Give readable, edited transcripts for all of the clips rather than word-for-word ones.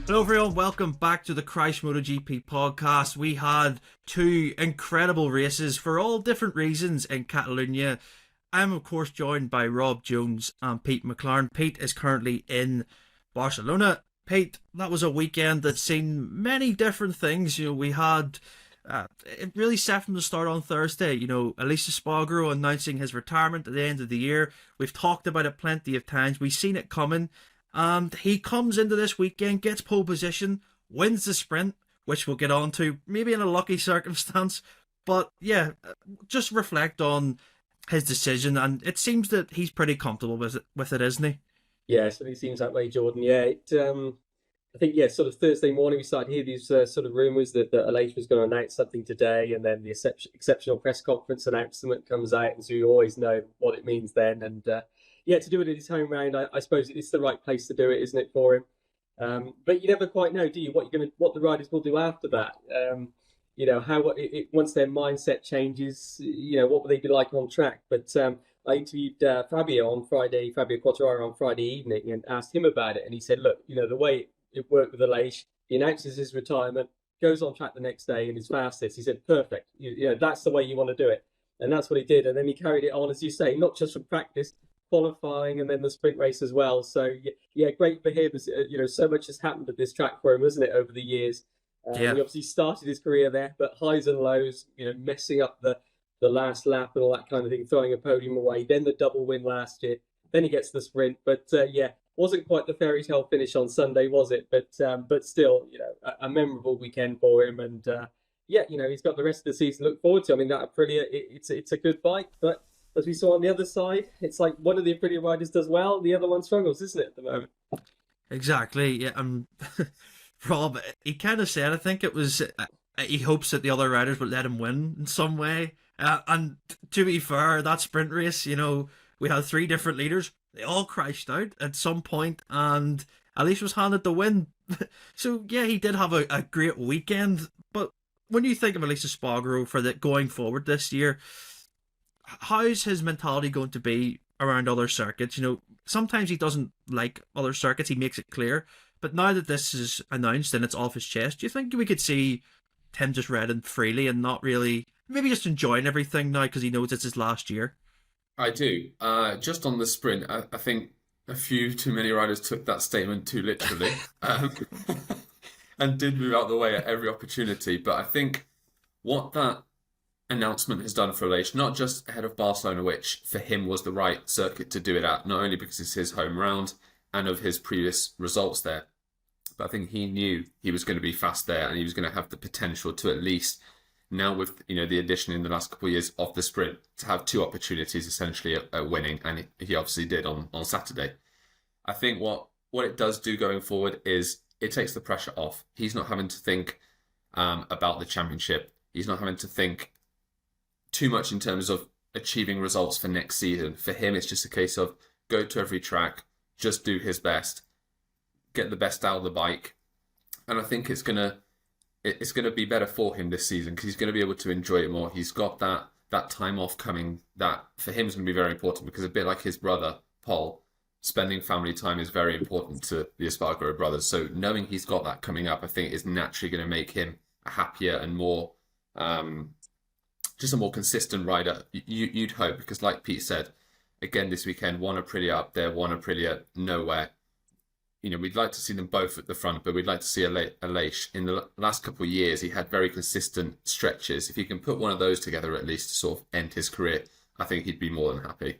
Hello everyone, welcome back to the Christ MotoGP Podcast. We had two incredible races for all different reasons in Catalunya. I'm of course joined by Rob Jones and Pete McLaren. Pete is currently in Barcelona. Pete, that was a weekend that's seen many different things. We had it really set from the start on Thursday. Aleix Espargaro announcing his retirement at the end of the year. We've talked about it plenty of times. We've seen it coming. And he comes into this weekend, gets pole position, wins the sprint, which we'll get on to, maybe in a lucky circumstance. But yeah, just reflect on his decision, and it seems that he's pretty comfortable with it, isn't he? Yeah, so it seems that way, Jordan. Yeah, I think, sort of Thursday morning we started to hear these sort of rumours that Aleix was going to announce something today, and then the exceptional press conference announcement comes out, and so you always know what it means then. And to do it in his home round, I suppose it's the right place to do it, isn't it, for him? But you never quite know, do you, what the riders will do after that? Once their mindset changes, what will they be like on track? But I interviewed Fabio Quartararo on Friday evening and asked him about it, and he said, look, the way it worked with Aleix, he announces his retirement, goes on track the next day and is fastest. He said, perfect. That's the way you want to do it. And that's what he did. And then he carried it on, as you say, not just from practice, qualifying, and then the sprint race as well. So yeah, great for him. So much has happened at this track for him, hasn't it, over the years? He obviously started his career there, but highs and lows, messing up the last lap and all that kind of thing, throwing a podium away, then the double win last year, then he gets the sprint. But wasn't quite the fairy tale finish on Sunday, was it? But still, a memorable weekend for him. And he's got the rest of the season to look forward to. I mean, that Aprilia, it's a good bike, but as we saw on the other side, it's like one of the Aprilia riders does well, the other one struggles, isn't it, at the moment? Exactly, yeah. Rob, he kind of said, I think it was, he hopes that the other riders would let him win in some way. And to be fair, that sprint race, we had three different leaders. They all crashed out at some point, and Aleix was handed the win. So yeah, he did have a great weekend. But when you think of Aleix Espargaro for going forward this year, how's his mentality going to be around other circuits? Sometimes he doesn't like other circuits, he makes it clear. But now that this is announced and it's off his chest, do you think we could see him just riding freely and not really, maybe just enjoying everything now because he knows it's his last year? I do. Just on the sprint, I think a few too many riders took that statement too literally and did move out of the way at every opportunity. But I think what that announcement has done for Aleix, not just ahead of Barcelona, which for him was the right circuit to do it at, not only because it's his home round and of his previous results there, but I think he knew he was going to be fast there and he was going to have the potential to at least, now with the addition in the last couple of years of the sprint, to have two opportunities essentially at winning, and he obviously did on Saturday. I think what it does do going forward is it takes the pressure off. He's not having to think about the championship. He's not having to think too much in terms of achieving results for next season. For him, it's just a case of go to every track, just do his best, get the best out of the bike. And I think it's gonna be better for him this season because he's going to be able to enjoy it more. He's got that time off coming that for him is going to be very important because a bit like his brother, Paul, spending family time is very important to the Espargaro brothers. So knowing he's got that coming up, I think is naturally going to make him a happier and more, just a more consistent rider, you'd hope, because like Pete said, again this weekend, one Aprilia up there, one Aprilia nowhere. We'd like to see them both at the front, but we'd like to see Aleix. In the last couple of years, he had very consistent stretches. If he can put one of those together at least to sort of end his career, I think he'd be more than happy.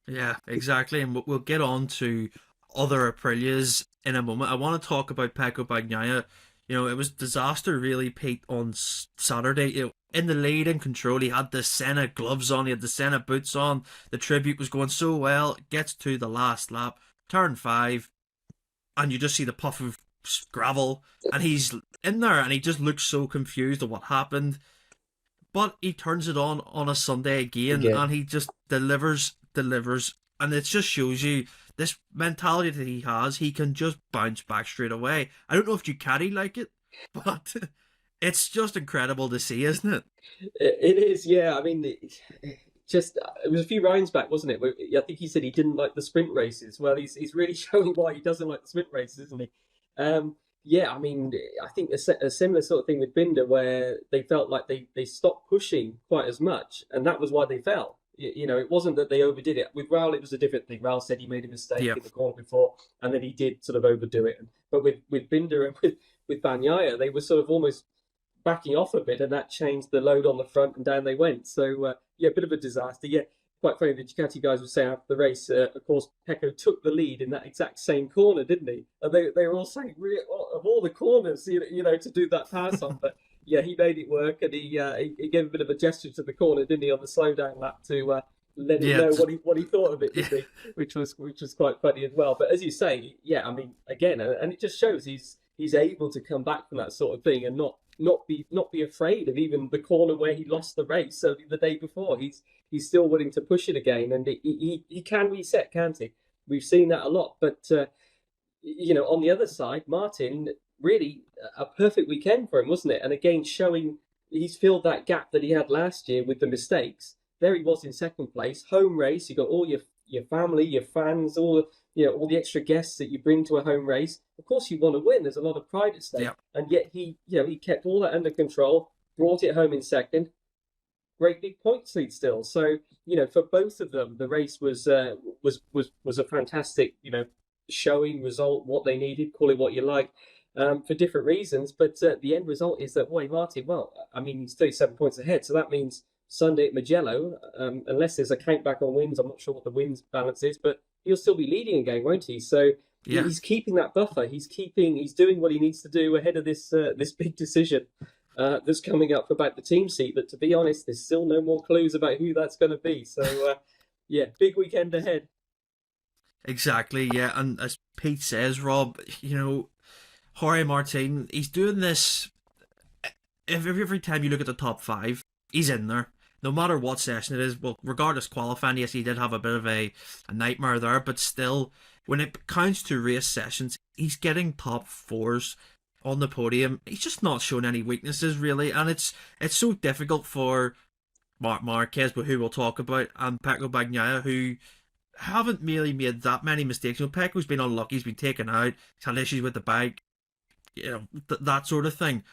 Yeah, exactly. And we'll get on to other Aprilias in a moment. I want to talk about Pecco Bagnaia. It was disaster really, Pete, on Saturday. In the lead, in control, he had the Senna gloves on, he had the Senna boots on. The tribute was going so well. Gets to the last lap, turn 5, and you just see the puff of gravel, and he's in there, and he just looks so confused at what happened. But he turns it on a Sunday again, and he just delivers, and it just shows you this mentality that he has. He can just bounce back straight away. I don't know if Ducati like it, but it's just incredible to see, isn't it? It is, yeah. I mean, it was a few rounds back, wasn't it? I think he said he didn't like the sprint races. Well, he's really showing why he doesn't like the sprint races, isn't he? Yeah, I mean, I think a similar sort of thing with Binder, where they felt like they stopped pushing quite as much, and that was why they fell. You know, it wasn't that they overdid it. With Raul, it was a different thing. Raul said he made a mistake in the corner before, and then he did sort of overdo it. But with Binder and with Bagnaia, they were sort of almost backing off a bit, and that changed the load on the front, and down they went. So, yeah, a bit of a disaster. Yeah, quite funny, the Ducati guys were saying after the race, of course, Pecco took the lead in that exact same corner, didn't he? And they were all saying, of all the corners, you know, to do that pass on. But yeah, he made it work, and he gave a bit of a gesture to the corner, didn't he, on the slowdown lap to let him know what he thought of it, didn't he? Which was quite funny as well. But as you say, yeah, I mean, again, and it just shows he's able to come back from that sort of thing and not be afraid of even the corner where he lost the race. So the day before, he's still willing to push it again, and he can reset, can't he? We've seen that a lot. But you know, on the other side, Martin, really a perfect weekend for him, wasn't it? And again, showing he's filled that gap that he had last year with the mistakes. There he was in second place, home race. You got all your family, your fans, all the extra guests that you bring to a home race. Of course, you want to win. There's a lot of pride at stake, and yet he kept all that under control, brought it home in second. Great big point lead still. So, you know, for both of them, the race was a fantastic, you know, showing result, what they needed, call it what you like, for different reasons. But the end result is that, boy, Martin, well, I mean, he's 37 points ahead. So that means Sunday at Mugello, unless there's a count back on wins, I'm not sure what the wins balance is, but he'll still be leading again, won't he? So he's keeping that buffer. He's doing what he needs to do ahead of this big decision that's coming up about the team seat. But to be honest, there's still no more clues about who that's going to be. So, yeah, big weekend ahead. Exactly, yeah. And as Pete says, Rob, you know, Jorge Martin, he's doing this every time you look at the top five, he's in there. No matter what session it is, well, regardless qualifying, yes, he did have a bit of a nightmare there, but still, when it counts to race sessions, he's getting top fours on the podium. He's just not showing any weaknesses, really, and it's so difficult for Marc Marquez, but who we'll talk about, and Pecco Bagnaia, who haven't really made that many mistakes. You know, Pecco's been unlucky, he's been taken out, he's had issues with the bike, you know, that sort of thing.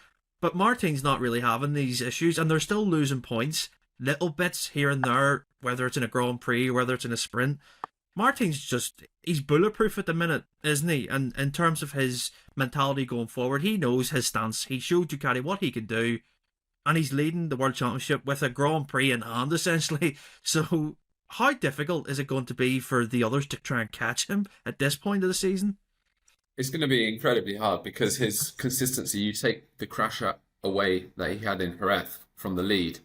But Martin's not really having these issues, and they're still losing points. Little bits here and there, whether it's in a Grand Prix or whether it's in a sprint. Martin's he's bulletproof at the minute, isn't he? And in terms of his mentality going forward, he knows his stance. He showed Ducati what he can do, and he's leading the World Championship with a Grand Prix in hand, essentially. So how difficult is it going to be for the others to try and catch him at this point of the season? It's going to be incredibly hard because his consistency, you take the crash away that he had in Jerez from the lead,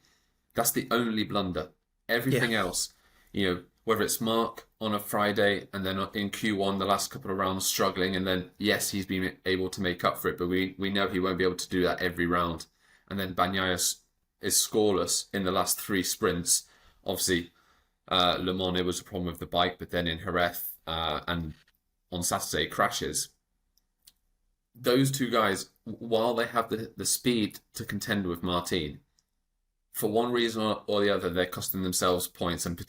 that's the only blunder. Everything else, you know, whether it's Marc on a Friday and then in Q1, the last couple of rounds struggling, and then, yes, he's been able to make up for it, but we know he won't be able to do that every round. And then Bagnaia is scoreless in the last three sprints. Obviously, Le Mans, it was a problem with the bike, but then in Jerez and on Saturday, crashes. Those two guys, while they have the speed to contend with Martin, for one reason or the other, they're costing themselves points and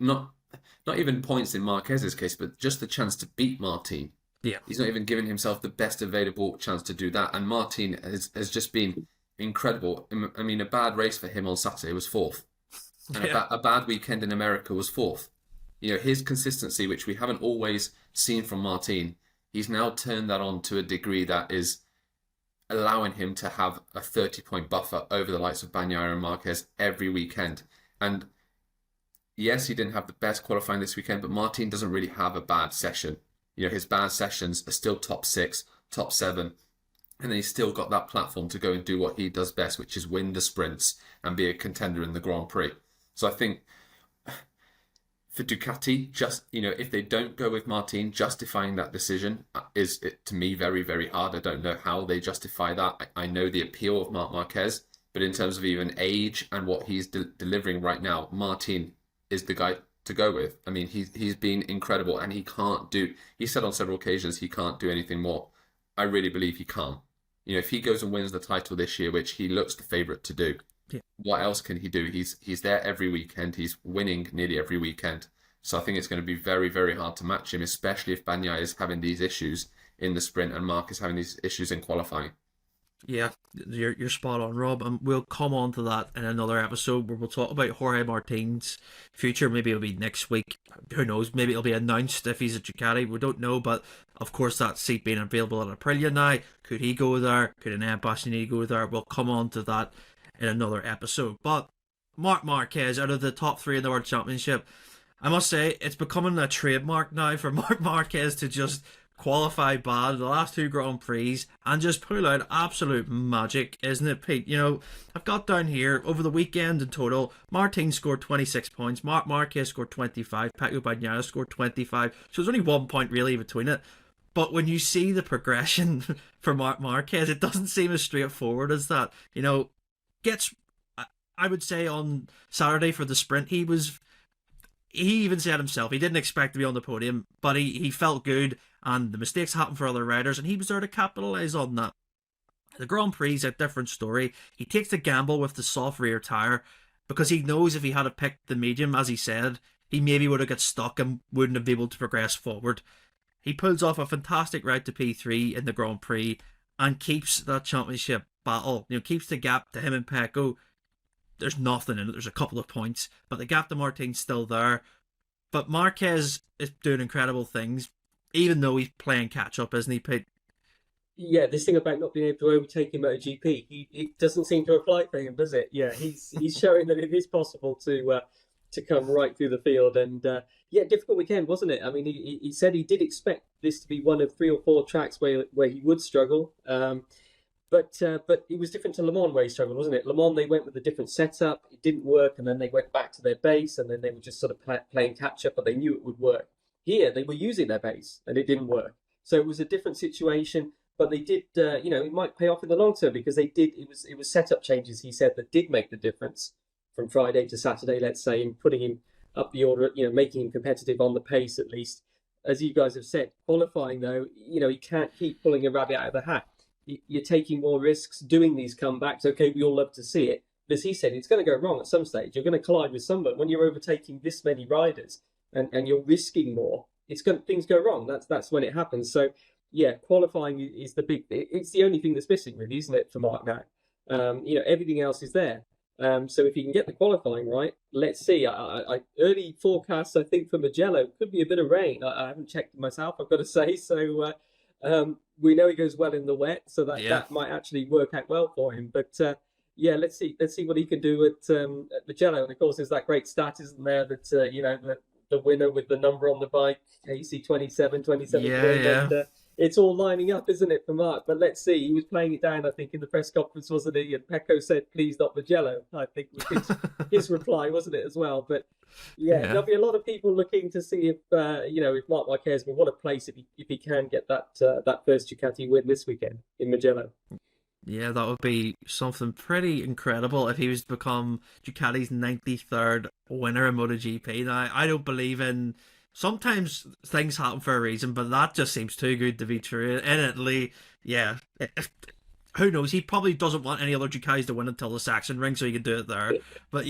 not even points in Marquez's case, but just the chance to beat Martin. Yeah, he's not even giving himself the best available chance to do that. And Martin has just been incredible. I mean, a bad race for him on Saturday was fourth, and a bad weekend in America was fourth. You know, his consistency, which we haven't always seen from Martin, he's now turned that on to a degree that is allowing him to have a 30-point buffer over the likes of Bagnaia and Marquez every weekend. And yes, he didn't have the best qualifying this weekend, but Martin doesn't really have a bad session. You know, his bad sessions are still top 6, top 7, and then he's still got that platform to go and do what he does best, which is win the sprints and be a contender in the Grand Prix. So I think for Ducati, just, you know, if they don't go with Martin, justifying that decision is, to me, very, very hard. I don't know how they justify that. I know the appeal of Marc Marquez, but in terms of even age and what he's delivering right now, Martin is the guy to go with. I mean, he's been incredible, and he said on several occasions he can't do anything more. I really believe he can't. You know, if he goes and wins the title this year, which he looks the favourite to do, what else can he do? He's there every weekend. He's winning nearly every weekend. So I think it's going to be very, very hard to match him, especially if Bagnaia is having these issues in the sprint, and Marquez having these issues in qualifying. Yeah, you're spot on, Rob, and we'll come on to that in another episode where we'll talk about Jorge Martin's future. Maybe it'll be next week. Who knows? Maybe it'll be announced if he's at Ducati. We don't know, but of course that seat being available at Aprilia now, could he go there? Could an Bastianini go there? We'll come on to that in another episode. But Marc Marquez, out of the top 3 in the World Championship, I must say it's becoming a trademark now for Marc Marquez to just qualify bad the last 2 Grand Prix and just pull out absolute magic, isn't it, Pete? You know, I've got down here over the weekend in total, Martin scored 26 points, Marc Marquez scored 25, Pecco Bagnaia scored 25, so there's only 1 point really between it. But when you see the progression for Marc Marquez, it doesn't seem as straightforward as that. You know, I would say on Saturday for the sprint, he even said himself he didn't expect to be on the podium, but he felt good, and the mistakes happened for other riders, and he was there to capitalise on that. The Grand Prix is a different story. He takes the gamble with the soft rear tyre because he knows if he had picked the medium, as he said, he maybe would have got stuck and wouldn't have been able to progress forward. He pulls off a fantastic ride to P3 in the Grand Prix and keeps that championship battle, keeps the gap to him and Pecco. There's nothing in it. There's a couple of points, but the gap to Martin's still there. But Marquez is doing incredible things, even though he's playing catch up, isn't he, Pete? Yeah, this thing about not being able to overtake him at a GP, it doesn't seem to apply for him, does it? Yeah, he's showing that it is possible to come right through the field, and difficult weekend, wasn't it? I mean, he said he did expect this to be one of 3 or 4 tracks where he would struggle. But it was different to Le Mans where he struggled, wasn't it? Le Mans, they went with a different setup. It didn't work, and then they went back to their base, and then they were just sort of playing catch-up, but they knew it would work. Here, they were using their base, and it didn't work. So it was a different situation, but they did, it might pay off in the long term because they did. It was setup changes, he said, that did make the difference from Friday to Saturday, let's say, in putting him up the order, making him competitive on the pace at least. As you guys have said, qualifying, though, he can't keep pulling a rabbit out of the hat. You're taking more risks doing these comebacks. Okay, we all love to see it. But as he said, it's going to go wrong at some stage. You're going to collide with someone. When you're overtaking this many riders and you're risking more, things go wrong. That's when it happens. So, yeah, qualifying is the big... It's the only thing that's missing, really, isn't it, for Marc now? Everything else is there. So if he can get the qualifying right, let's see. I early forecasts, I think, for Mugello could be a bit of rain. I haven't checked myself, I've got to say. So... we know he goes well in the wet, so that might actually work out well for him. But let's see what he can do at Mugello. And of course, there's that great stat, isn't there? That the winner with the number on the bike, AC27. And, it's all lining up, isn't it, for Marc? But let's see. He was playing it down, I think, in the press conference, wasn't he? And Pecco said, "Please not Mugello." I think was his reply, wasn't it, as well? But there'll be a lot of people looking to see if if Marc Marquez will want to place if he can get that first Ducati win this weekend in Mugello. Yeah, that would be something pretty incredible if he was to become Ducati's 93rd winner in MotoGP. Now, I don't believe in... Sometimes things happen for a reason, but that just seems too good to be true. In Italy, who knows? He probably doesn't want any other Ducatis to win until the Saxon ring, so he can do it there. But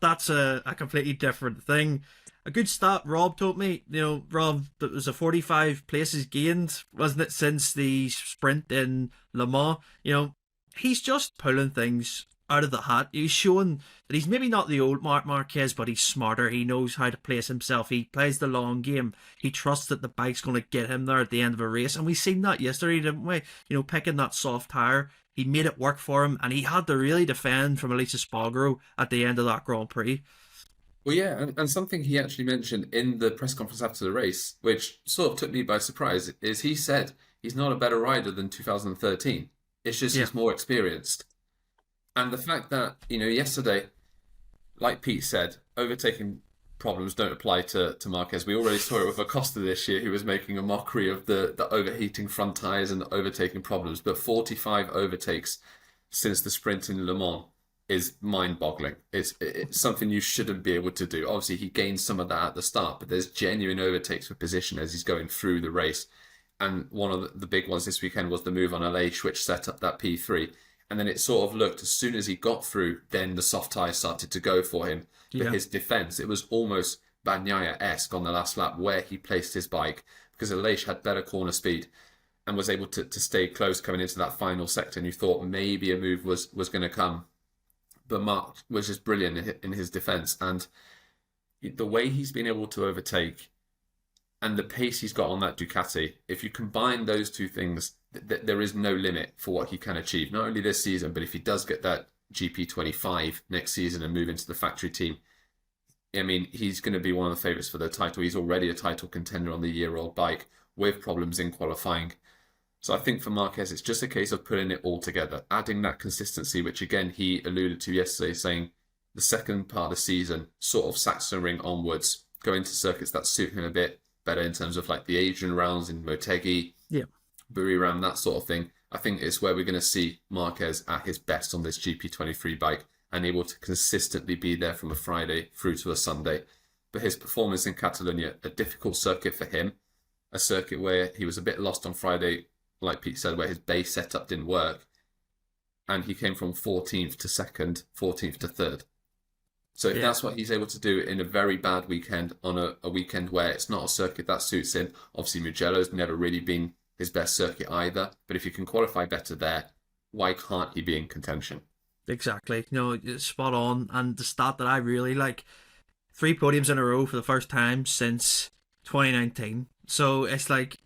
that's a completely different thing. A good stat Rob told me. Rob, that was a 45 places gained, wasn't it, since the sprint in Le Mans? He's just pulling things out of the hat. He's showing that he's maybe not the old Marc Marquez, but he's smarter. He knows how to place himself. He plays the long game. He trusts that the bike's going to get him there at the end of a race. And we seen that yesterday, didn't we? Picking that soft tyre. He made it work for him, and he had to really defend from Aleix Espargaro at the end of that Grand Prix. Well, yeah, and something he actually mentioned in the press conference after the race, which sort of took me by surprise, is he said he's not a better rider than 2013. It's just he's more experienced. And the fact that, yesterday, like Pete said, overtaking problems don't apply to Marquez. We already saw it with Acosta this year, who was making a mockery of the overheating front tyres and overtaking problems. But 45 overtakes since the sprint in Le Mans is mind-boggling. It's something you shouldn't be able to do. Obviously, he gained some of that at the start, but there's genuine overtakes for position as he's going through the race. And one of the big ones this weekend was the move on Aleix, which set up that P3. And then it sort of looked, as soon as he got through, then the soft tyres started to go for him. But his defence, it was almost Bagnaia-esque on the last lap where he placed his bike, because Aleix had better corner speed and was able to stay close coming into that final sector, and you thought maybe a move was going to come. But Marc was just brilliant in his defence, and the way he's been able to overtake and the pace he's got on that Ducati, if you combine those two things, there is no limit for what he can achieve, not only this season, but if he does get that GP25 next season and move into the factory team, I mean, he's going to be one of the favourites for the title. He's already a title contender on the year-old bike with problems in qualifying. So I think for Marquez, it's just a case of putting it all together, adding that consistency, which again, he alluded to yesterday, saying the second part of the season, sort of Sachsenring onwards, going to circuits that suit him a bit better in terms of like the Asian rounds in Motegi, Buriram, that sort of thing. I think it's where we're going to see Marquez at his best on this GP23 bike and able to consistently be there from a Friday through to a Sunday. But his performance in Catalunya, a difficult circuit for him, a circuit where he was a bit lost on Friday, like Pete said, where his base setup didn't work. And he came from 14th to 2nd, 14th to 3rd. So if that's what he's able to do in a very bad weekend, on a weekend where it's not a circuit that suits him, obviously Mugello's never really been his best circuit either. But if you can qualify better there, why can't he be in contention? Exactly. It's spot on. And the stat that I really like, 3 podiums in a row for the first time since 2019. So it's like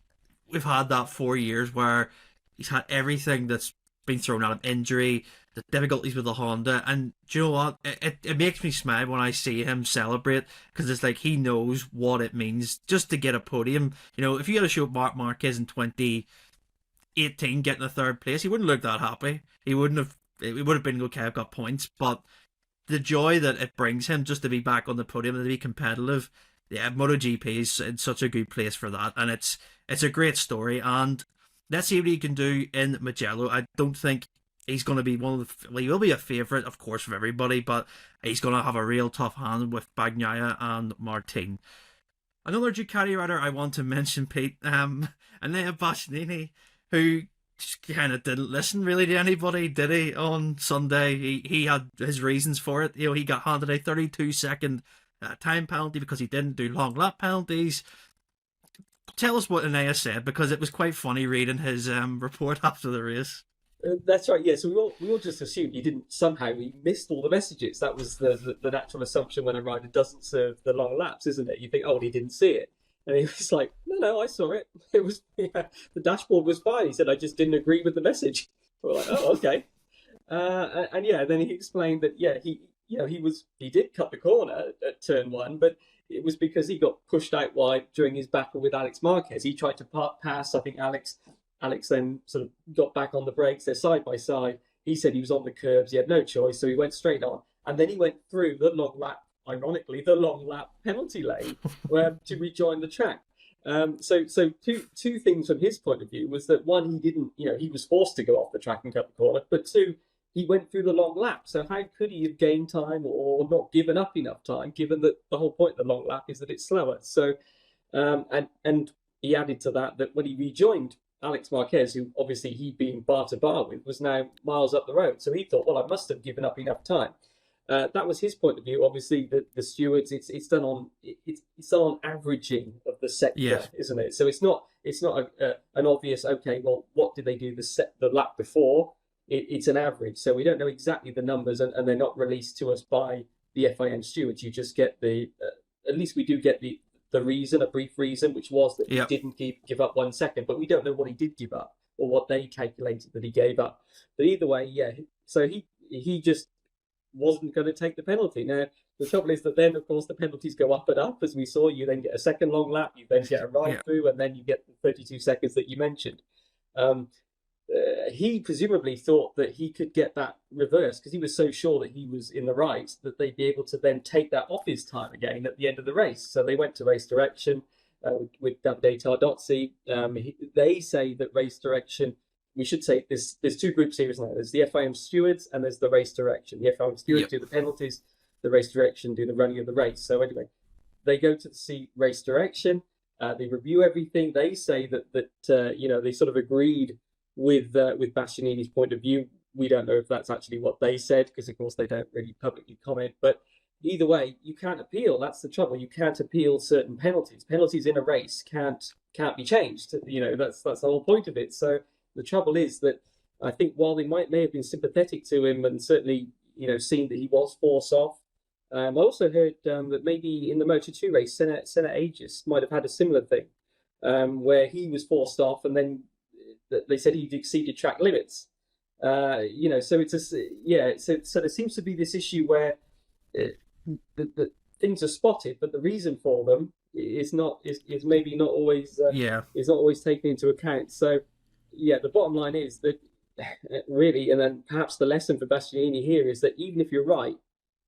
we've had that 4 years where he's had everything that's been thrown at him, injury, the difficulties with the Honda, and do you know what? It makes me smile when I see him celebrate, because it's like he knows what it means just to get a podium. If you had to show Marc Marquez in 2018 getting a 3rd place, he wouldn't look that happy. He wouldn't have. It would have been okay, I've got points, but the joy that it brings him just to be back on the podium and to be competitive, MotoGP is in such a good place for that, and it's a great story. And let's see what he can do in Mugello. I don't think he's going to be he will be a favourite, of course, for everybody, but he's going to have a real tough hand with Bagnaia and Martin. Another Ducati rider I want to mention, Pete, Aleix Espargaro, who kind of didn't listen really to anybody, did he, on Sunday? He had his reasons for it. He got handed a 32-second time penalty because he didn't do long lap penalties. Tell us what Aleix said, because it was quite funny reading his report after the race. That's right, yeah. So we all just assumed he missed all the messages. That was the natural assumption when a rider doesn't serve the long laps, isn't it? You think, he didn't see it. And he was like, no, I saw it. It was the dashboard was fine. He said, I just didn't agree with the message. We're like, oh, okay. Then he explained that he did cut the corner at turn 1, but it was because he got pushed out wide during his battle with Aleix Marquez. He tried to pass, I think Aleix then sort of got back on the brakes. They're side by side. He said he was on the curbs. He had no choice, so he went straight on. And then he went through the long lap penalty lane to rejoin the track. So two things from his point of view was that, one, he didn't, he was forced to go off the track and cut the corner, but 2, he went through the long lap. So how could he have gained time or not given up enough time, given that the whole point of the long lap is that it's slower? So, and he added to that when he rejoined Aleix Marquez, who obviously he'd been bar to bar with, was now miles up the road. So he thought, well, I must have given up enough time. That was his point of view. Obviously, the stewards, it's done on averaging of the sector, isn't it? So it's not an obvious, okay, well, what did they do the lap before? It's an average. So we don't know exactly the numbers, and they're not released to us by the FIM stewards. You just get at least we do get the reason, a brief reason, which was that he didn't give up 1 second, but we don't know what he did give up or what they calculated that he gave up. But either way, so he just wasn't going to take the penalty. Now, the trouble is that then, of course, the penalties go up and up, as we saw. You then get a second long lap, you then get a ride through, and then you get the 32 seconds that you mentioned. He presumably thought that he could get that reversed because he was so sure that he was in the right that they'd be able to then take that off his time again at the end of the race. So they went to race direction with Davide Tardozzi. They say that race direction, we should say there's 2 groups here, isn't there? There's the FIM stewards and there's the race direction. The FIM stewards do the penalties, the race direction do the running of the race. So anyway, they go to see race direction. They review everything. They say that they sort of agreed with Bastianini's point of view. We don't know if that's actually what they said, because of course they don't really publicly comment, but either way, you can't appeal. That's the trouble. You can't appeal certain penalties. Penalties in a race can't be changed. That's the whole point of it. So the trouble is that I think while they may have been sympathetic to him and certainly seen that he was forced off, I also heard that maybe in the Moto2 race, Senna Aegis might have had a similar thing, where he was forced off and then they said he'd exceeded track limits. So so there seems to be this issue where the things are spotted, but the reason for them is maybe not always is not always taken into account. So the bottom line is that really, and then perhaps the lesson for Bastianini here is that even if you're right,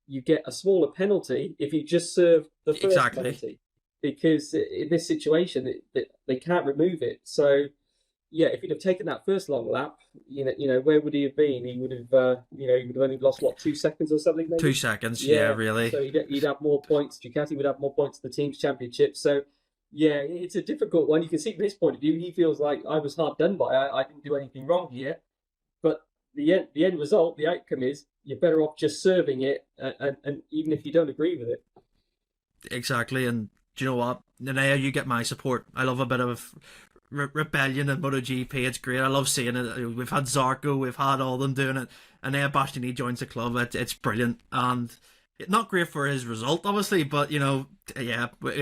you get a smaller penalty if you just serve the first penalty, because in this situation they can't remove it. So if he'd have taken that first long lap, where would he have been? He would have, he would have only lost 2 seconds or something. Maybe? 2 seconds, really. So he'd have more points. Ducati would have more points to the team's championship. So it's a difficult one. You can see from his point of view, he feels like I was hard done by. I didn't do anything wrong here. But the end result, the outcome is you're better off just serving it, and even if you don't agree with it. Exactly, and do you know what? Now you get my support. I love a bit of rebellion in MotoGP. It's great. I love seeing it. We've had Zarco, we've had all them doing it, and now Bastianini joins the club. It's brilliant, and not great for his result, obviously, but we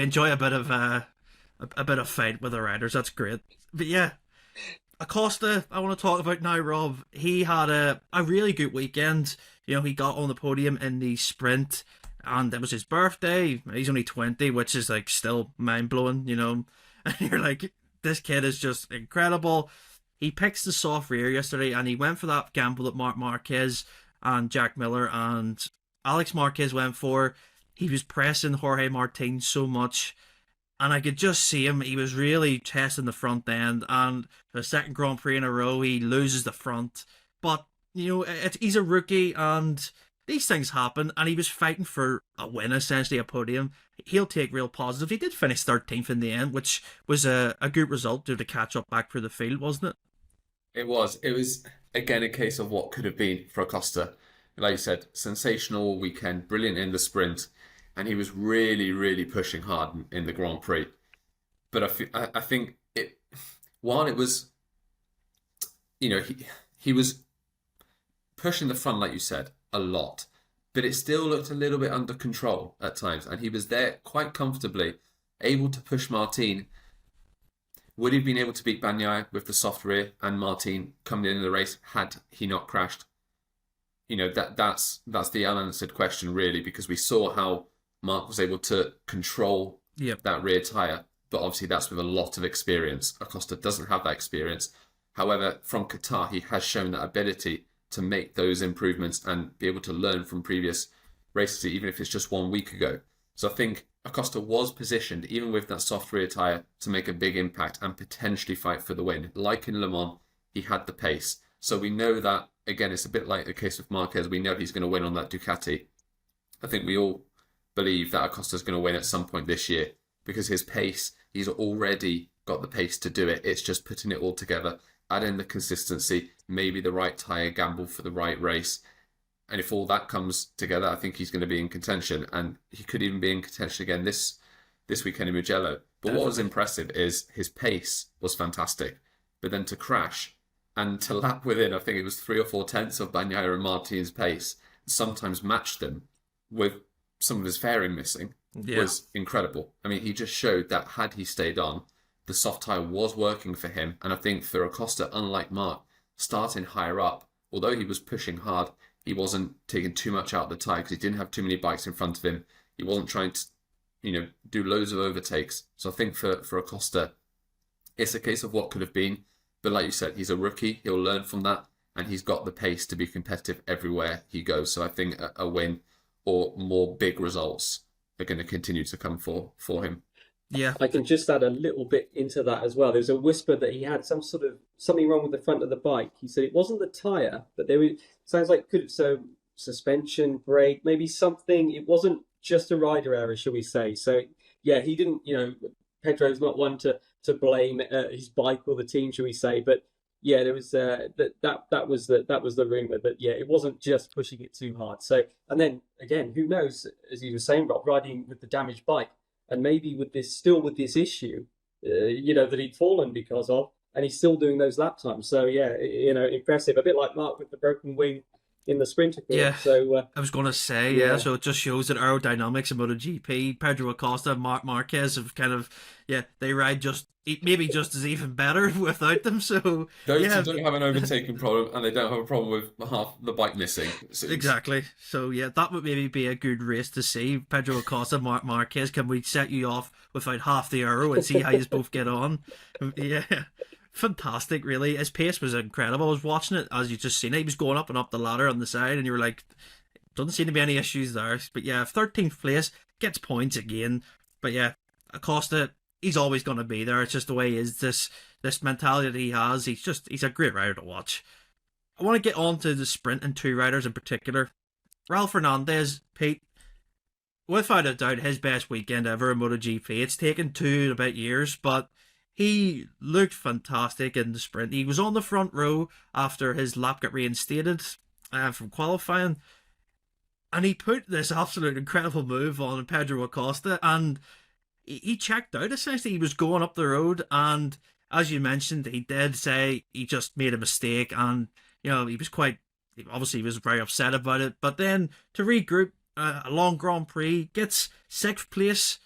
enjoy a bit of fight with the riders. That's great. But Acosta, I want to talk about now, Rob. He had a really good weekend. He got on the podium in the sprint, and it was his birthday. He's only 20, which is like still mind-blowing, and you're like, this kid is just incredible. He picks the soft rear yesterday, and he went for that gamble that Marc Marquez and Jack Miller and Aleix Marquez went for. He was pressing Jorge Martin so much, and I could just see him. He was really testing the front end, and for the second Grand Prix in a row, he loses the front. But, he's a rookie, and these things happen, and he was fighting for a win, essentially a podium. He'll take real positives. He did finish 13th in the end, which was a good result due to catch up back for the field, wasn't it? It was. It was, again, a case of what could have been for Acosta. Like you said, sensational weekend, brilliant in the sprint, and he was really, really pushing hard in the Grand Prix. But I think while it was, he was pushing the front, like you said, a lot, but it still looked a little bit under control at times, and he was there quite comfortably, able to push Martin. Would he have been able to beat Bagnaia with the soft rear and Martin coming in the race had he not crashed? That's the unanswered question, really, because we saw how Marc was able to control that rear tyre, but obviously that's with a lot of experience. Acosta doesn't have that experience. However, from Qatar, he has shown that ability to make those improvements and be able to learn from previous races, even if it's just 1 week ago. So I think Acosta was positioned, even with that soft rear tyre, to make a big impact and potentially fight for the win. Like in Le Mans, he had the pace. So we know that, again, it's a bit like the case with Marquez. We know he's going to win on that Ducati. I think we all believe that Acosta's going to win at some point this year because his pace, he's already got the pace to do it. It's just putting it all together, add in the consistency, maybe the right tyre gamble for the right race. And if all that comes together, I think he's going to be in contention. And he could even be in contention again this weekend in Mugello. But what was impressive is his pace was fantastic. But then to crash and to lap within, I think it was 3 or 4 tenths of Bagnaia and Martin's pace, sometimes matched them with some of his fairing missing, was incredible. I mean, he just showed that had he stayed on, the soft tyre was working for him. And I think for Acosta, unlike Marc, starting higher up, although he was pushing hard, he wasn't taking too much out of the tyre because he didn't have too many bikes in front of him. He wasn't trying to, do loads of overtakes. So I think for Acosta, it's a case of what could have been. But like you said, he's a rookie. He'll learn from that. And he's got the pace to be competitive everywhere he goes. So I think a win or more big results are going to continue to come for him. Yeah, I can just add a little bit into that as well. There's a whisper that he had something wrong with the front of the bike. He said it wasn't the tyre, but sounds like suspension, brake, maybe something. It wasn't just a rider error, shall we say? So he didn't. Pedro's not one to blame his bike or the team, shall we say? But yeah, there was that was the rumor that it wasn't just pushing it too hard. So, and then again, who knows? As you were saying, Rob, riding with the damaged bike, and maybe with this issue, that he'd fallen because of, and he's still doing those lap times. So yeah, impressive. A bit like Marc with the broken wing in the sprinter course. Yeah, so I was going to say, so it just shows that aerodynamics in MotoGP, Pedro Acosta and Marc Marquez have kind of, they ride maybe just as even better without them. So those two don't have an overtaking problem, and they don't have a problem with half the bike missing. Exactly. So that would maybe be a good race to see. Pedro Acosta, Marc Marquez, can we set you off without half the aero and see how you both get on? Yeah. Fantastic, really. His pace was incredible. I was watching it, as you just seen it. He was going up and up the ladder on the side, and you were like, doesn't seem to be any issues there. But 13th place, gets points again. But Acosta, he's always going to be there. It's just the way he is. This mentality that he has, he's a great rider to watch. I want to get on to the sprint and two riders in particular. Ralph Fernandez, Pete, without a doubt, his best weekend ever in MotoGP. It's taken 2 and a bit years, but he looked fantastic in the sprint. He was on the front row after his lap got reinstated from qualifying, and he put this absolute incredible move on Pedro Acosta, and he checked out essentially. He was going up the road, and as you mentioned, he did say he just made a mistake, and he was very upset about it. But then to regroup, a long Grand Prix, gets 6th place.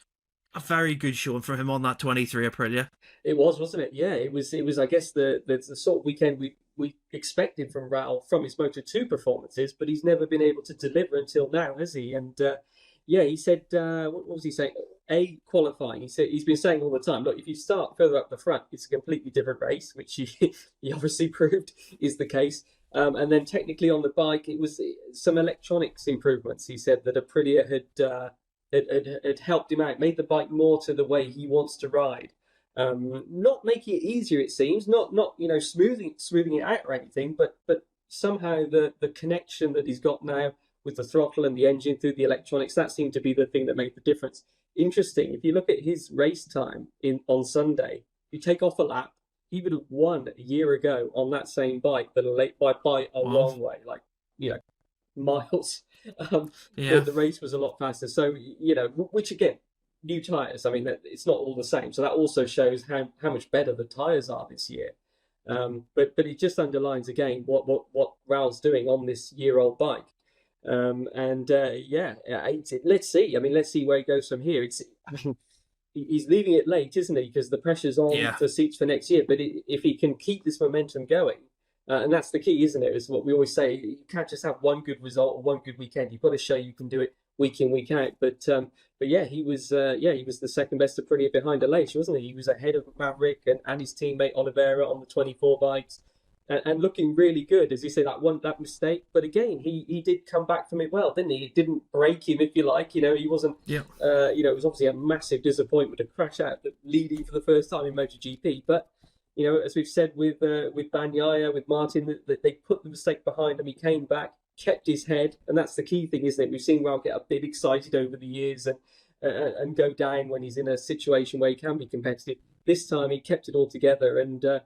A very good showing for him on that 23 Aprilia. It was, wasn't it? Yeah, it was. I guess the sort of weekend we expected from Raul from his Moto2 performances, but he's never been able to deliver until now, has he? And he said, what was he saying? Qualifying. He said he's been saying all the time, look, if you start further up the front, it's a completely different race, which he obviously proved is the case. And then technically on the bike, it was some electronics improvements. He said that Aprilia had helped him out, made the bike more to the way he wants to ride. Not making it easier, it seems, not smoothing it out or anything, but somehow the connection that he's got now with the throttle and the engine through the electronics, that seemed to be the thing that made the difference. Interesting, if you look at his race time on Sunday, you take off a lap, he would have won a year ago on that same bike, but by a long way, miles. The race was a lot faster. So, which again, new tyres, I mean, it's not all the same. So that also shows how much better the tyres are this year. But it just underlines again what Raul's doing on this year-old bike. Let's see. I mean, let's see where he goes from here. He's leaving it late, isn't he? Because the pressure's on for seats for next year. But if he can keep this momentum going, and that's the key, isn't it? It's what we always say. You can't just have one good result or one good weekend. You've got to show you can do it week in, week out. But he was the second best Aprilia behind Aleix, wasn't he? He was ahead of Maverick and his teammate Oliveira on the 24 bikes, and looking really good. As you say, that mistake, but again, he did come back from it well, didn't he? It didn't break him, if you like. He wasn't. Yeah. It was obviously a massive disappointment to crash out, leading for the first time in MotoGP, but. As we've said with Bagnaia, with Martin, that they put the mistake behind him. He came back, kept his head, and that's the key thing, isn't it? We've seen Raul get a bit excited over the years and go down when he's in a situation where he can be competitive. This time he kept it all together, and now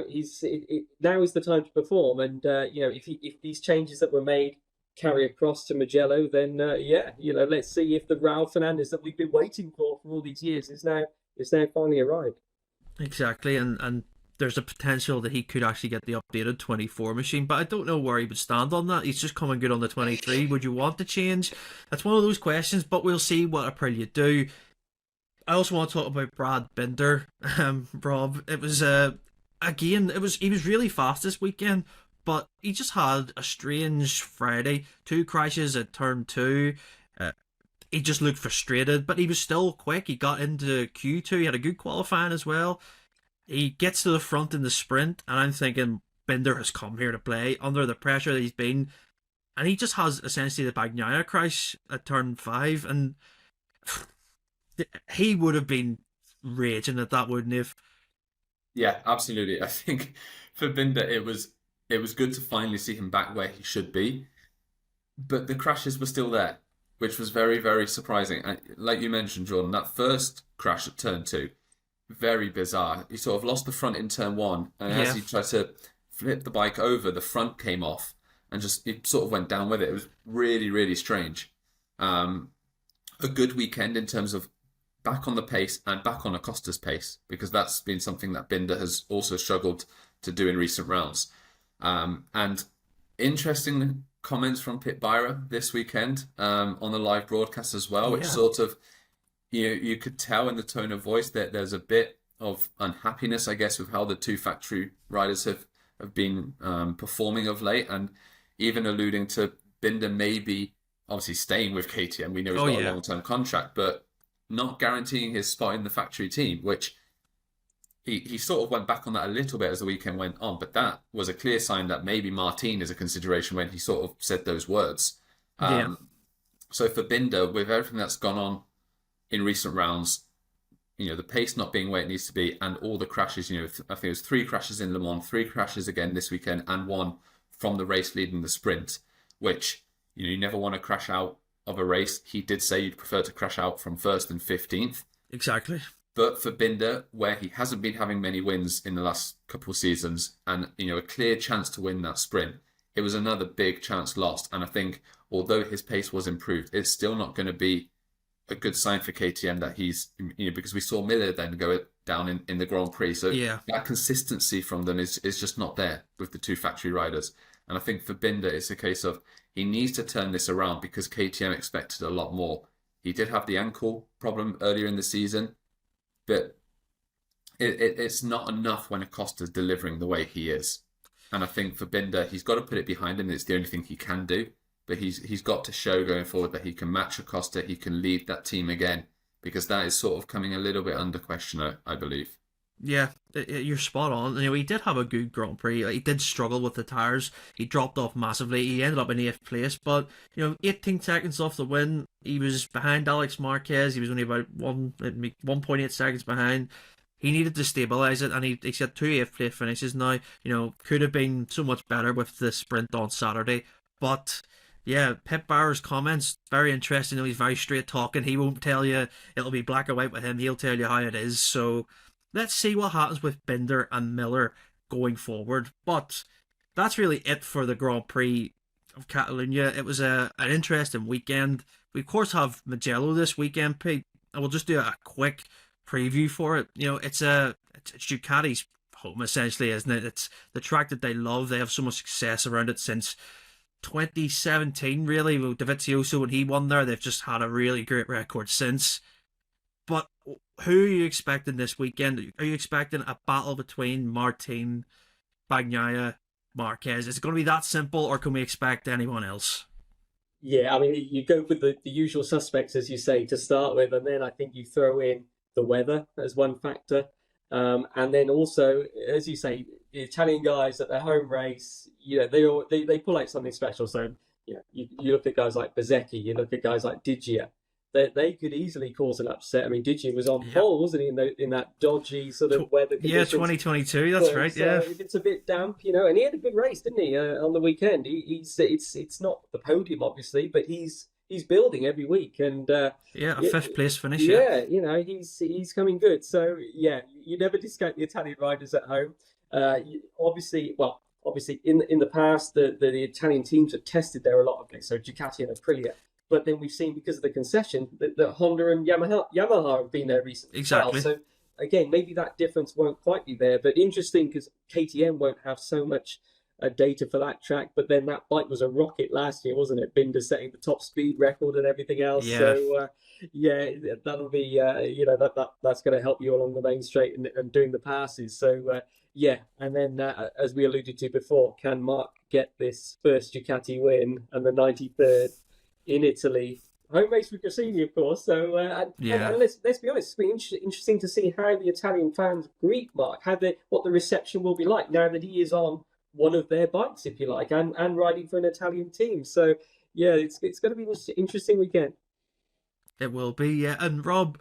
is the time to perform. And if these changes that were made carry across to Mugello, then let's see if the Raul Fernandez that we've been waiting for all these years is now finally arrived. Exactly, and there's a potential that he could actually get the updated 24 machine, but I don't know where he would stand on that. He's just coming good on the 23. Would you want to change? That's one of those questions, but we'll see what Aprilia do. I also want to talk about Brad Binder, Rob. It was he was really fast this weekend, but he just had a strange Friday. 2 crashes at turn 2. He just looked frustrated, but he was still quick. He got into Q2. He had a good qualifying as well. He gets to the front in the sprint, and I'm thinking Binder has come here to play under the pressure that he's been. And he just has essentially the Bagnaia crash at turn 5, and he would have been raging at that, wouldn't he? Yeah, absolutely. I think for Binder, it was good to finally see him back where he should be, but the crashes were still there, which was very, very surprising. And like you mentioned, Jordan, that first crash at turn 2, very bizarre. He sort of lost the front in turn one, and as he tried to flip the bike over, the front came off and just it sort of went down with it. It was really, really strange. A good weekend in terms of back on the pace and back on Acosta's pace, because that's been something that Binder has also struggled to do in recent rounds. And interesting comments from Pit Byra this weekend on the live broadcast as well, which sort of, you could tell in the tone of voice that there's a bit of unhappiness, I guess, with how the two factory riders have been performing of late, and even alluding to Binder maybe obviously staying with KTM. We know he's got a long-term contract, but not guaranteeing his spot in the factory team, which he sort of went back on that a little bit as the weekend went on, but that was a clear sign that maybe Martin is a consideration when he sort of said those words. So for Binder, with everything that's gone on in recent rounds, the pace not being where it needs to be, and all the crashes, I think it was 3 crashes in Le Mans, 3 crashes again this weekend, and 1 from the race leading the sprint, which, you never want to crash out of a race. He did say you'd prefer to crash out from 1st and 15th. Exactly. But for Binder, where he hasn't been having many wins in the last couple of seasons, and a clear chance to win that sprint, it was another big chance lost. And I think, although his pace was improved, it's still not going to be a good sign for KTM that he's, because we saw Miller then go down in the Grand Prix. So that consistency from them is just not there with the two factory riders. And I think for Binder, it's a case of he needs to turn this around, because KTM expected a lot more. He did have the ankle problem earlier in the season, but it's not enough when Acosta's delivering the way he is. And I think for Binder, he's got to put it behind him. It's the only thing he can do. But he's got to show going forward that he can match Acosta, he can lead that team again, because that is sort of coming a little bit under question, I believe. Yeah, you're spot on. He did have a good Grand Prix. He did struggle with the tyres. He dropped off massively. He ended up in 8th place, but 18 seconds off the win. He was behind Aleix Marquez. He was only about 1.8 seconds behind. He needed to stabilise it, and he's got 2 8th place finishes now. Could have been so much better with the sprint on Saturday, but yeah, Pit Byra's comments, very interesting. He's very straight talking. He won't tell you it'll be black or white with him. He'll tell you how it is. So let's see what happens with Binder and Miller going forward. But that's really it for the Grand Prix of Catalunya. It was an interesting weekend. We, of course, have Mugello this weekend, Pete, and we'll just do a quick preview for it. It's Ducati's home, essentially, isn't it? It's the track that they love. They have so much success around it since 2017, really, with Dovizioso when he won there. They've just had a really great record since. But who are you expecting this weekend? Are you expecting a battle between Martin, Bagnaia, Marquez? Is it going to be that simple, or can we expect anyone else? Yeah, I mean, you go with the usual suspects, as you say, to start with, and then I think you throw in the weather as one factor. And then also, as you say, the Italian guys at their home race, they pull out something special. So, you look at guys like Bezzecchi, you look at guys like Digia. They could easily cause an upset. I mean, Digia was on pole, wasn't he, in that dodgy sort of weather conditions? Yeah, 2022, that's right, yeah. If it's a bit damp, and he had a good race, didn't he, on the weekend? It's not the podium, obviously, but he's building every week, and a 5th place finish. He's coming good. So you never discount the Italian riders at home. Obviously in the past the Italian teams have tested there a lot of it. So Ducati and Aprilia, but then we've seen, because of the concession, that Honda and Yamaha have been there recently. Exactly. As well. So again, maybe that difference won't quite be there, but interesting because KTM won't have so much data for that track, but then that bike was a rocket last year, wasn't it? Binder setting the top speed record and everything else. Yeah. So that'll be that's going to help you along the main straight and doing the passes. So and then as we alluded to before, can Marc get this first Ducati win and the 93rd in Italy? Home race with Gresini, of course. So and let's be honest, it's been interesting to see how the Italian fans greet Marc, what the reception will be like now that he is on one of their bikes, if you like, and riding for an Italian team. So it's going to be an interesting weekend. It will be, yeah. And Rob,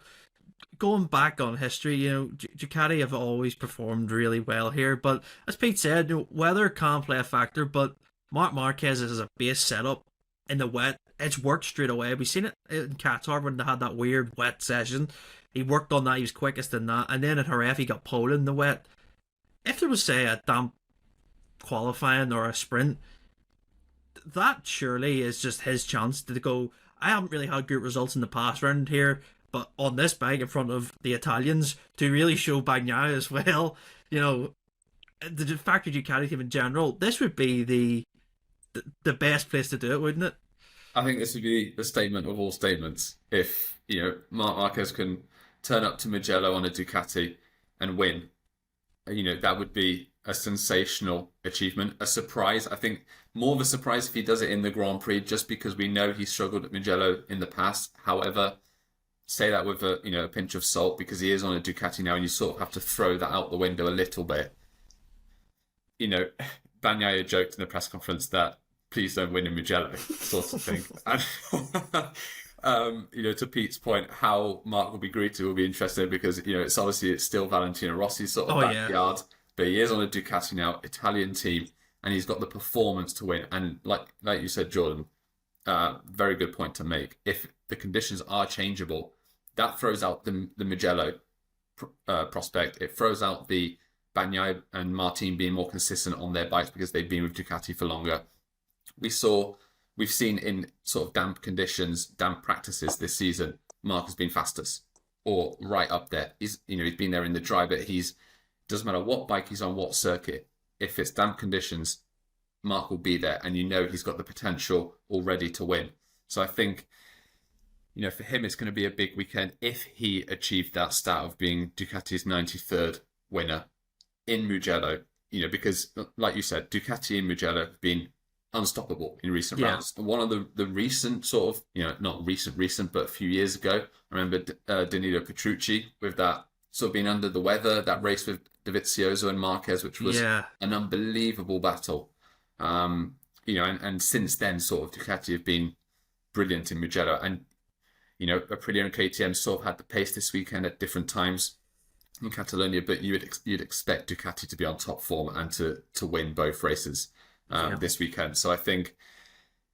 going back on history, Ducati have always performed really well here, but as Pete said, weather can play a factor, but Marc Marquez is a base setup in the wet it's worked straight away. We've seen it in Qatar when they had that weird wet session. He worked on that. He was quickest in that. And then at Jerez, he got pole in the wet. If there was, say, a damp qualifying or a sprint, that surely is just his chance to go, I haven't really had good results in the past round here, but on this bike in front of the Italians, to really show Bagnaia as well, the factory Ducati team in general, this would be the best place to do it, wouldn't it? I think this would be the statement of all statements. If, Marc Marquez can turn up to Mugello on a Ducati and win, that would be a sensational achievement, a surprise. I think more of a surprise if he does it in the Grand Prix, just because we know he struggled at Mugello in the past. However, say that with a pinch of salt, because he is on a Ducati now, and you sort of have to throw that out the window a little bit. Bagnaia joked in the press conference that please don't win in Mugello, sort of thing. And, to Pete's point, how Mark will be greeted will be interesting, because it's still Valentino Rossi's sort of backyard. Yeah. But he is on a Ducati now, Italian team, and he's got the performance to win. And like you said, Jordan, very good point to make. If the conditions are changeable, that throws out the Mugello prospect. It throws out the Bagnaia and Martin being more consistent on their bikes because they've been with Ducati for longer. We've seen in sort of damp conditions, damp practices this season, Mark has been fastest or right up there. He's been there in the dry, but doesn't matter what bike he's on, what circuit. If it's damp conditions, Mark will be there, and he's got the potential already to win. So I think, for him, it's going to be a big weekend if he achieved that stat of being Ducati's 93rd winner in Mugello. Because like you said, Ducati in Mugello have been unstoppable in recent rounds. One of the recent sort of, not recent, but a few years ago, I remember Danilo Petrucci with that sort of being under the weather, that race with Dovizioso and Marquez, which was an unbelievable battle. And since then, sort of Ducati have been brilliant in Mugello. And, Aprilia and KTM sort of had the pace this weekend at different times in Catalonia, but you'd expect Ducati to be on top form and to win both races this weekend. So I think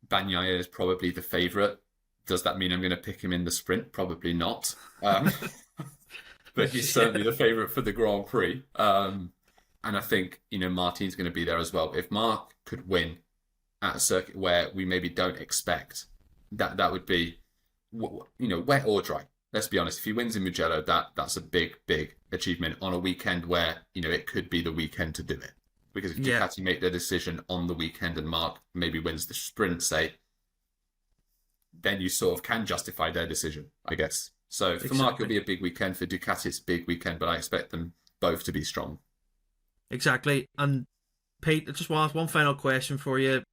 Bagnaia is probably the favourite. Does that mean I'm going to pick him in the sprint? Probably not. But he's certainly the favourite for the Grand Prix. And I think, Martin's going to be there as well. If Marc could win at a circuit where we maybe don't expect, that would be, wet or dry. Let's be honest. If he wins in Mugello, that's a big, big achievement on a weekend where, it could be the weekend to do it. Because if Ducati make their decision on the weekend and Marc maybe wins the sprint, say, then you sort of can justify their decision, I guess. So for Marc, it'll be a big weekend. For Ducati, it's a big weekend, but I expect them both to be strong. Exactly. And Pete, I just want one final question for you.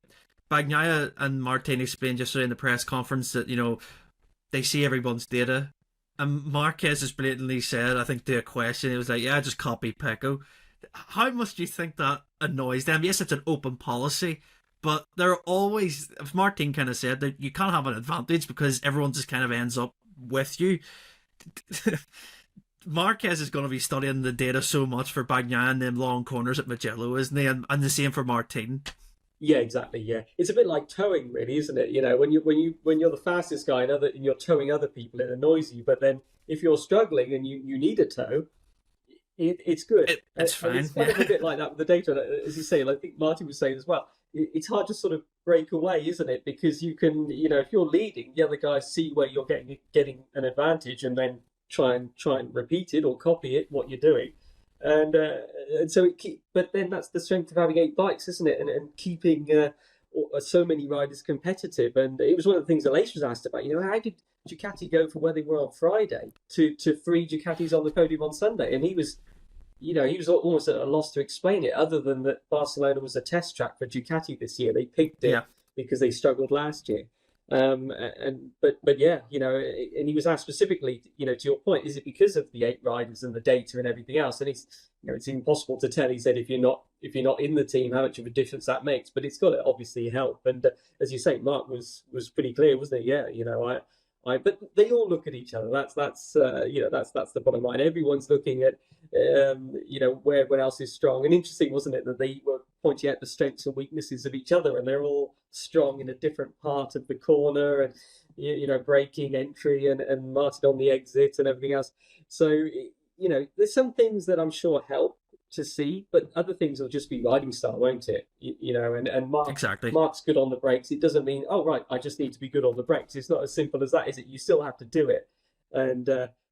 Bagnaia and Martin explained yesterday in the press conference that, they see everyone's data. And Marquez has blatantly said, I think, to a question, it was like, just copy Pecco. How much do you think that annoys them? Yes, it's an open policy, but they're always, as Martin kind of said, that you can't have an advantage because everyone just kind of ends up with you. Marquez is going to be studying the data so much for Bagnaia and them long corners at Mugello, isn't he? And the same for Martin. Yeah, exactly. Yeah, it's a bit like towing, really, isn't it? When you're the fastest guy and you're towing other people, it annoys you. But then if you're struggling and you need a tow, it's good. It's fine. It's kind of a bit like that with the data, as you say. I think Martin was saying as well. It's hard to sort of break away, isn't it? Because you can, if you're leading, the other guys see where you're getting an advantage, and then try and repeat it or copy it, what you're doing. And so but then that's the strength of having 8 bikes, isn't it? And keeping so many riders competitive. And it was one of the things Aleix was asked about. How did Ducati go from where they were on Friday to 3 Ducatis on the podium on Sunday? And he was almost at a loss to explain it, other than that Barcelona was a test track for Ducati this year. They picked it because they struggled last year. And he was asked specifically, to your point, is it because of the 8 riders and the data and everything else? And it's impossible to tell. He said, if you're not in the team, how much of a difference that makes, but it's got to obviously help. And as you say, Marc was pretty clear, wasn't he? But they all look at each other. That's the bottom line. Everyone's looking at where else is strong. And interesting, wasn't it, that they were pointing out the strengths and weaknesses of each other, and they're all strong in a different part of the corner, and braking, entry, and Martin on the exit and everything else. So there's some things that I'm sure help to see, but other things will just be riding style, won't it? And Mark's good on the brakes. It doesn't mean, oh right, I just need to be good on the brakes. It's not as simple as that, is it? You still have to do it. And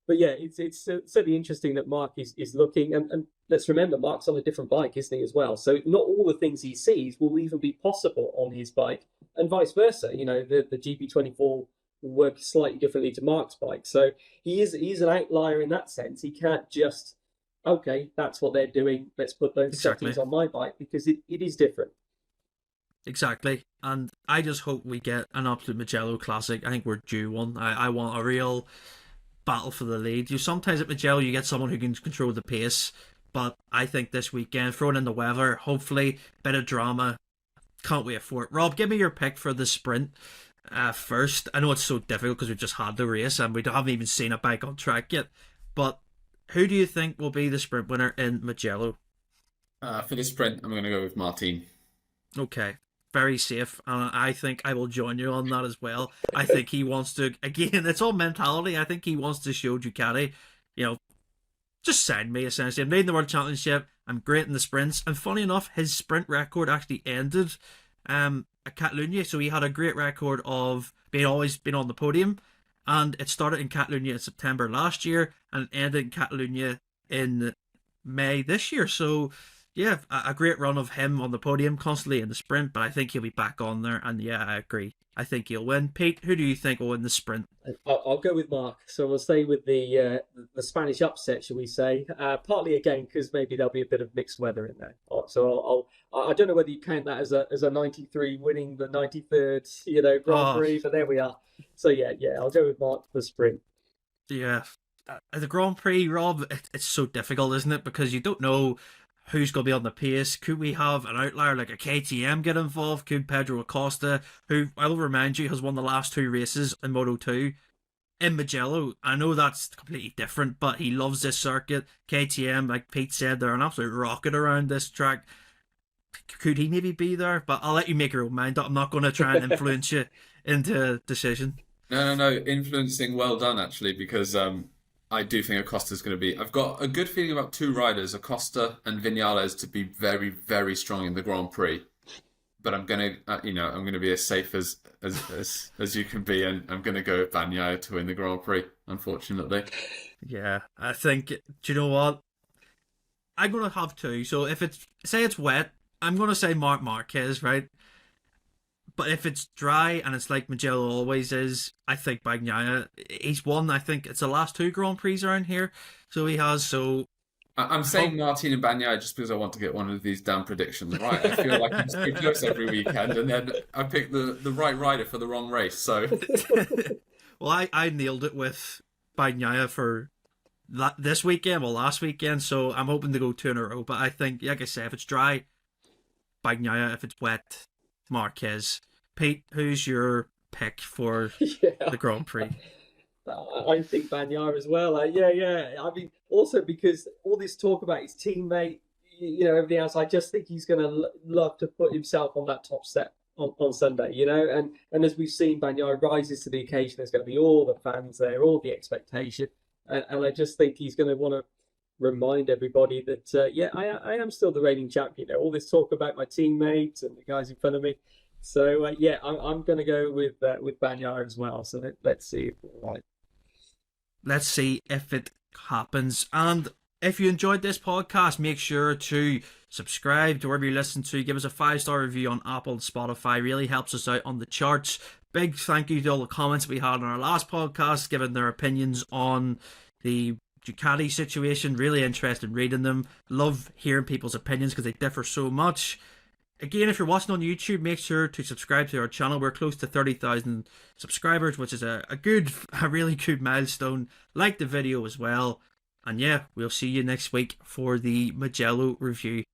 but yeah, it's certainly interesting that Mark is looking, and let's remember Mark's on a different bike, isn't he, as well? So not all the things he sees will even be possible on his bike, and vice versa. The GP24 will work slightly differently to Mark's bike. So he's an outlier in that sense. He can't just, okay, that's what they're doing, let's put those settings on my bike, because it is different. Exactly. And I just hope we get an absolute Mugello classic. I think we're due one. I want a real battle for the lead. Sometimes at Mugello you get someone who can control the pace, but I think this weekend, throwing in the weather, hopefully, bit of drama. Can't wait for it. Rob, give me your pick for the sprint first. I know it's so difficult because we've just had the race and we haven't even seen a bike on track yet, but who do you think will be the sprint winner in Mugello? For the sprint, I'm going to go with Martin. Okay. Very safe, and I think I will join you on that as well. I think he wants to, again, it's all mentality. I think he wants to show Ducati, just sign me, essentially. I'm leading the World Championship, I'm great in the sprints, and funny enough, his sprint record actually ended at Catalunya, so he had a great record of always been on the podium, and it started in Catalunya in September last year, and it ended in Catalunya in May this year, so yeah, a great run of him on the podium, constantly in the sprint, but I think he'll be back on there, and yeah, I agree. I think he'll win. Pete, who do you think will win the sprint? I'll go with Mark. So we'll stay with the Spanish upset, shall we say? Partly again because maybe there'll be a bit of mixed weather in there. So I don't know whether you count that as a 93 winning the 93rd Grand Prix, but there we are. So yeah, I'll go with Mark for the sprint. Yeah, the Grand Prix, Rob, it's so difficult, isn't it? Because you don't know who's going to be on the pace. Could we have an outlier like a KTM get involved? Could Pedro Acosta, who I will remind you has won the last two races in Moto 2 in Mugello? I know that's completely different, but he loves this circuit. KTM, like Pete said, they're an absolute rocket around this track. Could he maybe be there? But I'll let you make your own mind up. I'm not going to try and influence you into a decision. No. Influencing, well done, actually, because I do think Acosta's going to be... I've got a good feeling about two riders, Acosta and Viñales, to be very, very strong in the Grand Prix. But I'm going to, I'm going to be as safe as you can be, and I'm going to go with Bagnaia to win the Grand Prix, unfortunately. Yeah, I think, do you know what? I'm going to have two. So if it's wet, I'm going to say Marc Marquez, right? But if it's dry and it's like Mugello always is, I think Bagnaia, he's won, I think it's the last two Grand Prix around here. So he has, so... I'm saying Martin and Bagnaia just because I want to get one of these damn predictions right. I feel like I'm so close every weekend, and then I pick the right rider for the wrong race, so... Well, I nailed it with Bagnaia for this weekend, last weekend, so I'm hoping to go two in a row. But I think, like I say, if it's dry, Bagnaia, if it's wet, Marquez. Pete, who's your pick for the Grand Prix? I think Bagnaia as well. Yeah. I mean, also because all this talk about his teammate, everything else, I just think he's going to love to put himself on that top step on Sunday, and as we've seen, Bagnaia rises to the occasion. There's going to be all the fans there, all the expectation, and I just think he's going to want to remind everybody that I am still the reigning champion. All this talk about my teammates and the guys in front of me. So I'm going to go with Bagnaia as well. So let's see. Right. Let's see if it happens. And if you enjoyed this podcast, make sure to subscribe to wherever you listen to. Give us a 5-star review on Apple and Spotify. Really helps us out on the charts. Big thank you to all the comments we had on our last podcast, giving their opinions on the Ducati situation. Really interested in reading them. Love hearing people's opinions because they differ so much. Again, if you're watching on YouTube, make sure to subscribe to our channel. We're close to 30,000 subscribers, which is a really good milestone. Like the video as well. And yeah, we'll see you next week for the Mugello review.